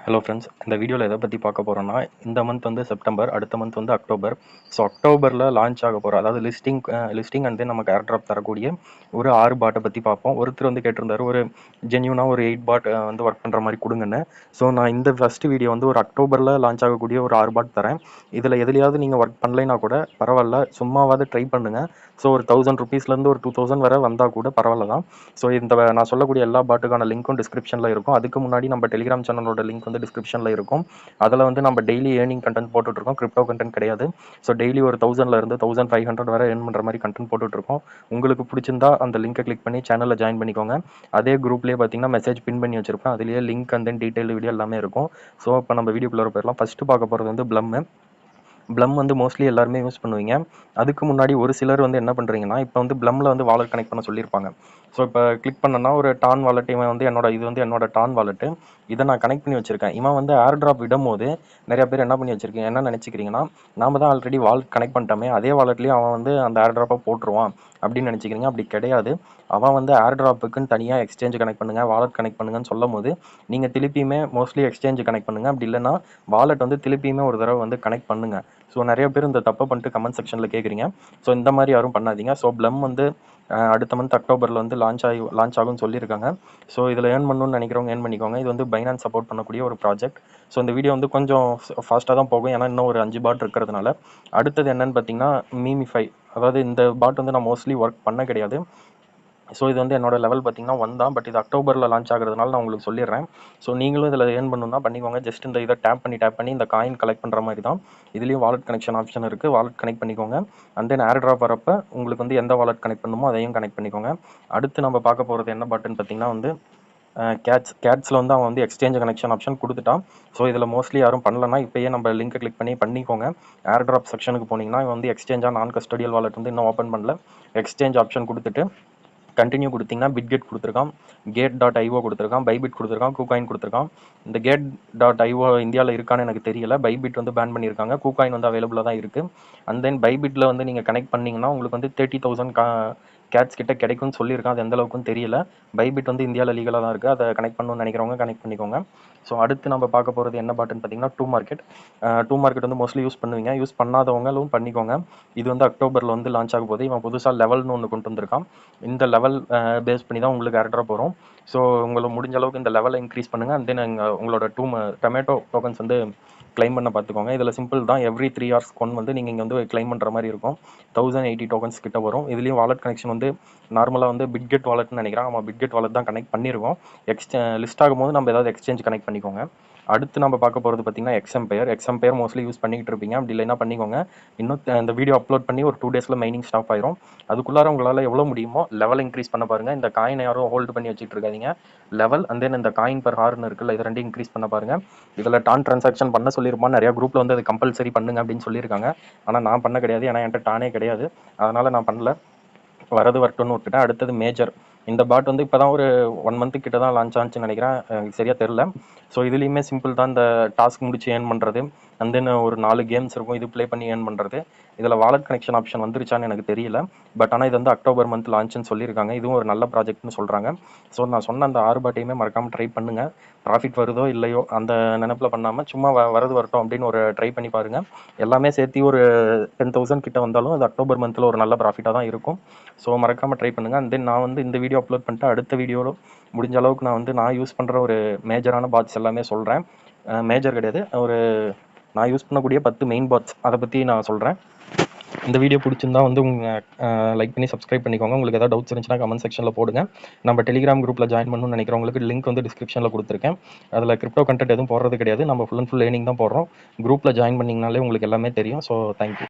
Hello friends, இந்த வீடியோவில் எதை பற்றி பார்க்க போகிறோன்னா, இந்த மந்த் வந்து செப்டம்பர், அடுத்த மந்த் வந்து அக்டோபர். ஸோ அக்டோபரில் லான்ச் ஆக போகிற, அதாவது லிஸ்டிங் அண்ட் தென் நமக்கு ஏர் ட்ராப் தரக்கூடிய ஒரு 6 பாட்டை பற்றி பார்ப்போம். ஒருத்தர் வந்து கேட்டிருந்தாரு, ஒரு ஜென்யூனாக ஒரு 8 பாட் வந்து ஒர்க் பண்ணுற மாதிரி கொடுங்கன்னு. ஸோ நான் இந்த ஃபஸ்ட்டு வீடியோ வந்து ஒரு அக்டோபரில் லான்ச் ஆகக்கூடிய ஒரு 6 பாட் தரேன். இதில் எதுலையாவது நீங்கள் ஒர்க் பண்ணலைன்னா கூட பரவாயில்ல, சும்மாவாவது ட்ரை பண்ணுங்கள். ஸோ ஒரு 1000 ருபீஸ்லேருந்து ஒரு 2000 வரை வந்தால் கூட பரவாயில்ல தான். ஸோ இந்த நான் சொல்லக்கூடிய எல்லா பாட்டுக்கான லிங்க்கும் டிஸ்கிரிப்ஷனில் இருக்கும். அதுக்கு முன்னாடி நம்ம டெலிகிராம் சேனலோட லிங்க் வந்து டிஸ்கிரிப்ஷனில் இருக்கும். அதில் வந்து நம்ம டெய்லி ஏர்னிங் கண்டென்ட் போட்டுட்ருக்கோம். கிரிப்டோ கண்டென்ட் கிடையாது. ஸோ டெய்லி ஒரு 1000லேருந்து 1500 வரை ஏர்ன் பண்ணுற மாதிரி கண்டென்ட் போட்டுட்ருக்கோம். உங்களுக்கு பிடிச்சிருந்தா அந்த லிங்கை கிளிக் பண்ணி சேனலில் ஜாயின் பண்ணிக்கோங்க. அதே குரூப்லேயே பார்த்தீங்கன்னா மெசேஜ் பின் பண்ணி வச்சிருப்பேன். அதுலேயே link and then detail video எல்லாமே இருக்கும். ஸோ இப்போ நம்ம வீடியோக்குள்ளே போயிடலாம். ஃபஸ்ட்டு பார்க்க போகிறது வந்து ப்ளம் வந்து மோஸ்ட்லி எல்லாருமே யூஸ் பண்ணுவீங்க. அதுக்கு முன்னாடி ஒரு சிலர் வந்து என்ன பண்ணுறீங்கன்னா, இப்போ வந்து ப்ளம்மில் வந்து வாலெட் கனெக்ட் பண்ண சொல்லியிருப்பாங்க. ஸோ இப்போ கிளிக் பண்ணனா ஒரு டான் வாலெட், இவன் வந்து என்னோட டான் வாலெட்டு, இதை நான் கனெக்ட் பண்ணி வச்சிருக்கேன். இவன் வந்து ஏர் ட்ராப் விடும்போது நிறைய பேர் என்ன பண்ணி வச்சிருக்கீங்க, என்ன நினச்சிக்கிறீங்கன்னா, நாம தான் ஆல்ரெடி வாலெட் கனெக்ட் பண்ணிட்டோமே, அதே வாலெட்லேயே அவன் வந்து அந்த ஏர் ட்ராப்பை போட்டுருவான் அப்படின்னு நினச்சிக்கிறீங்க. அப்படி கிடையாது. அவன் வந்து ஏர் ட்ராப்புக்குன்னு தனியாக எக்ஸ்சேஞ்ச் கனெக்ட் பண்ணுங்கள், வாலெட் கனெக்ட் பண்ணுங்கன்னு சொல்லும் போது நீங்கள் திருப்பியுமே மோஸ்ட்லி எக்ஸ்சேஞ்ச் கனெக்ட் பண்ணுங்கள். அப்படி இல்லைன்னா வாலெட் வந்து திருப்பியுமே ஒரு தடவை வந்து கனெக்ட் பண்ணுங்கள். ஸோ நிறைய பேர் இந்த தப்பை பண்ணிட்டு கமெண்ட் செக்ஷனில் கேட்குறீங்க. ஸோ இந்த மாதிரி யாரும் பண்ணாதீங்க. ஸோ ப்ளம் வந்து அடுத்த மந்த் அக்டோபரில் வந்து லான்ச் ஆகும்னு சொல்லியிருக்காங்க. ஸோ இதில் ஏர்ன் பண்ணணும்னு நினைக்கிறவங்க ஏர்ன் பண்ணிக்கோங்க. இது வந்து பைனான்ஸ் சப்போர்ட் பண்ணக்கூடிய ஒரு ப்ராஜெக்ட். ஸோ இந்த வீடியோ வந்து கொஞ்சம் ஃபாஸ்ட்டாக தான் போகும், ஏன்னா இன்னும் ஒரு 5 பாட் இருக்கிறதுனால. அடுத்தது என்னன்னு பார்த்தீங்கன்னா, மீமிஃபை. அதாவது இந்த பாட் வந்து நான் மோஸ்ட்லி ஒர்க் பண்ண கிடையாது. ஸோ இது வந்து என்னோட லெவல் பார்த்தீங்கன்னா 1 தான். பட் இது அக்டோபரில் லான்ச் ஆகிறதுனால நான் உங்களுக்கு சொல்லிடுறேன். ஸோ நீங்களும் இதில் ஏர்ன் பண்ணணும்னா பண்ணிக்கோங்க. ஜஸ்ட் இந்த இதை டேப் பண்ணி இந்த காயின் கலெக்ட் பண்ணுற மாதிரி தான். இதுலேயும் வாலெட் கனெக்ஷன் ஆப்ஷன் இருக்குது. வாலெட் கனெக்ட் பண்ணிக்கோங்க. அண்ட் தென் ஏர் ட்ராப் வரப்போ உங்களுக்கு வந்து எந்த வாலெட் கனெக்ட் பண்ணுமோ அதையும் கனெக்ட் பண்ணிக்கோங்க. அடுத்து நம்ம பார்க்க போகிறது என்ன பாட்டுன்னு பார்த்தீங்கன்னா வந்து கேட்ஸில் வந்து அவன் வந்து எக்ஸ்சேஞ்ச் கனெக்ஷன் ஆப்ஷன் கொடுத்துட்டான். ஸோ இதில் மோஸ்ட்லி யாரும் பண்ணலன்னா இப்போயே நம்ம லிங்கை கிளிக் பண்ணிக்கோங்க. ஏர் ட்ராப் செக்ஷனுக்கு போனீங்கன்னா இவன் வந்து எக்ஸ்சேஞ்சாக நான் கஸ்டடியல் வாலெட் வந்து இன்னும் ஓப்பன் பண்ணல. எக்ஸ்சேஞ்ச் ஆப்ஷன் கொடுத்துட்டு கண்டினியூ கொடுத்தீங்கன்னா பிட்கெட் கொடுத்துருக்கான், கேட்.io கொடுத்துருக்கான், பைபிட் கொடுத்துருக்கான், கூகாயின் கொடுத்துருக்கான். இந்த கேட்.io இந்தியாவில் இருக்கான்னு எனக்கு தெரியல. பைபிட் வந்து பேன் பண்ணியிருக்காங்க. கூகாயின் வந்து அவைலபிளாக தான் இருக்குது. அண்ட் தென் பைபிட்டில் வந்து நீங்கள் கனெக்ட் பண்ணிங்கன்னா உங்களுக்கு வந்து 30,000 கேட்ஸ் கிட்ட கிடைக்கும்னு சொல்லியிருக்கான். அது எந்த அளவுக்குன்னு தெரியல. பைபிட் வந்து இந்தியாவில் லீகலாக தான் இருக்குது. அதை கனெக்ட் பண்ணணும்னு நினைக்கிறவங்க கனெக்ட் பண்ணிக்கோங்க. ஸோ அடுத்து நம்ம பார்க்க போகிறது என்ன பாட்டுன்னு பார்த்தீங்கன்னா, டூ மார்க்கெட் வந்து மோஸ்ட்லி யூஸ் பண்ணுவீங்க. யூஸ் பண்ணாதவங்களும் பண்ணிக்கோங்க. இது வந்து அக்டோபரில் வந்து லான்ச் ஆக போகுது. இவன் புதுசாக லெவல்னு ஒன்று கொண்டு வந்திருக்கான். இந்த லெவல் பேஸ் பண்ணி தான் உங்களுக்கு ஏர் ட்ராப் வரும். ஸோ உங்களுக்கு முடிஞ்ச அளவுக்கு இந்த லெவலை இன்க்ரீஸ் பண்ணுங்கள். அண்ட் தென் உங்களோட டொமேட்டோ டோக்கன்ஸ் வந்து கிளைம் பண்ண பார்த்துக்கோங்க. இதில் சிம்பிள் தான். எவ்ரி 3 hours ஒன் வந்து நீங்கள் இங்கே வந்து கிளைம் பண்ணுற மாதிரி இருக்கும். 1080 டோக்கன்ஸ் கிட்ட வரும். இதுலேயும் வாலெட் கனெக்ஷன் வந்து நார்மலாக வந்து பிட்கெட் வாலெட்னு நினைக்கிறேன். நம்ம பிட்கெட் வாலெட் தான் கனெக்ட் பண்ணியிருக்கோம். லிஸ்ட் ஆகும்போது நம்ம ஏதாவது எக்ஸ்சேஞ்ச் கனெக்ட் பண்ணிக்கோங்க. அடுத்து நம்ம பார்க்க போகிறது பார்த்தீங்கன்னா எக்ஸம்பயர் மோஸ்ட்லி யூஸ் பண்ணிக்கிட்டு இருப்பீங்க. அப்படி இல்லைன்னா பண்ணிக்கோங்க. இன்னும் இந்த வீடியோ அப்லோட் பண்ணி ஒரு 2 daysல மைனிங் ஸ்டாப் ஆயிரும். அதுக்குள்ளார உங்களால் எவ்வளோ முடியுமோ லெவல் இன்க்ரீஸ் பண்ண பாருங்கள். இந்த காயினை யாரும் ஹோல்டு பண்ணி வச்சுட்டு இருக்காதீங்க. லெவல் அண்ட் தென் இந்த காயின் பர் ஹார்னு இருக்குல்ல, இது ரெண்டு இன்க்ரீஸ் பண்ண பாருங்கள். இதில் டான் ட்ரான்சாக்ஷன் பண்ண சொல்லியிருப்பான். நிறையா குரூப்பில் வந்து அது கம்பல்சரி பண்ணுங்க அப்படின்னு சொல்லியிருக்காங்க. ஆனால் நான் பண்ண கிடையாது, ஏன்னா என்கிட்ட டானே கிடையாது. அதனால் நான் பண்ணல. வரது வரட்டும்னு விட்டுட்டேன். அடுத்தது மேஜர். இந்த பாட் வந்து இப்போ தான் ஒரு 1 month கிட்ட தான் லான்ச் ஆச்சுன்னு நினைக்கிறேன். சரியாக தெரில. ஸோ இதுலேயுமே சிம்பிள் தான். இந்த டாஸ்க் முடிச்சு ஏர்ன் பண்ணுறது. அண்ட் தென் ஒரு 4 கேம்ஸ் இருக்கும், இது ப்ளே பண்ணி ஏர்ன் பண்ணுறது. இதில் வாலெட் கனெக்ஷன் ஆப்ஷன் வந்துருச்சான்னு எனக்கு தெரியல. பட் ஆனால் இது வந்து அக்டோபர் மந்த் லான்ச்சுன்னு சொல்லியிருக்காங்க. இதுவும் ஒரு நல்ல ப்ராஜெக்ட்னு சொல்கிறாங்க. ஸோ நான் சொன்ன அந்த 6 பாட்டையுமே மறக்காமல் ட்ரை பண்ணுங்கள். ப்ராஃபிட் வருதோ இல்லையோ அந்த நினைப்பில் பண்ணாமல் சும்மா வரது வரட்டும் அப்படின்னு ஒரு ட்ரை பண்ணி பாருங்கள். எல்லாமே சேர்த்து ஒரு 10,000 கிட்ட வந்தாலும் அது அக்டோபர் மந்தில் ஒரு நல்ல ப்ராஃபிட்டாக தான் இருக்கும். ஸோ மறக்காமல் ட்ரை பண்ணுங்கள். அண்ட் தென் நான் வந்து இந்த வீடியோ அப்லோட் பண்ணிட்டு அடுத்த வீடியோவில் முடிஞ்ச அளவுக்கு நான் யூஸ் பண்ணுற ஒரு மேஜரான பாட்ஸ் எல்லாமே சொல்கிறேன். மேஜர் கிடையாது, நான் யூஸ் பண்ணக்கூடிய 10 மெயின் பாட்ஸ் அதை பற்றி நான் சொல்கிறேன். இந்த வீடியோ பிடிச்சிருந்தா வந்து லைக் பண்ணி சப்ஸ்கிரைப் பண்ணிக்கோங்க. உங்களுக்கு ஏதாவது டவுட்ஸ் இருந்துச்சுன்னா கமெண்ட் செக்ஷனில் போடுங்க. நம்ம டெலிகிராம் குரூப்பில் ஜாயின் பண்ணணும்னு நினைக்கிறவங்களுக்கு லிங்க் வந்து டிஸ்கிரிப்ஷனில் கொடுத்துருக்கேன். அதில் கிரிப்டோ கண்டென்ட் எதுவும் போடுறது கிடையாது. நம்ம ஃபுல் அண்ட் ஃபுல் லேர்னிங் தான் போடுறோம். குரூப்பில் ஜாயின் பண்ணிங்கனாலே உங்களுக்கு எல்லாமே தெரியும். So thank you.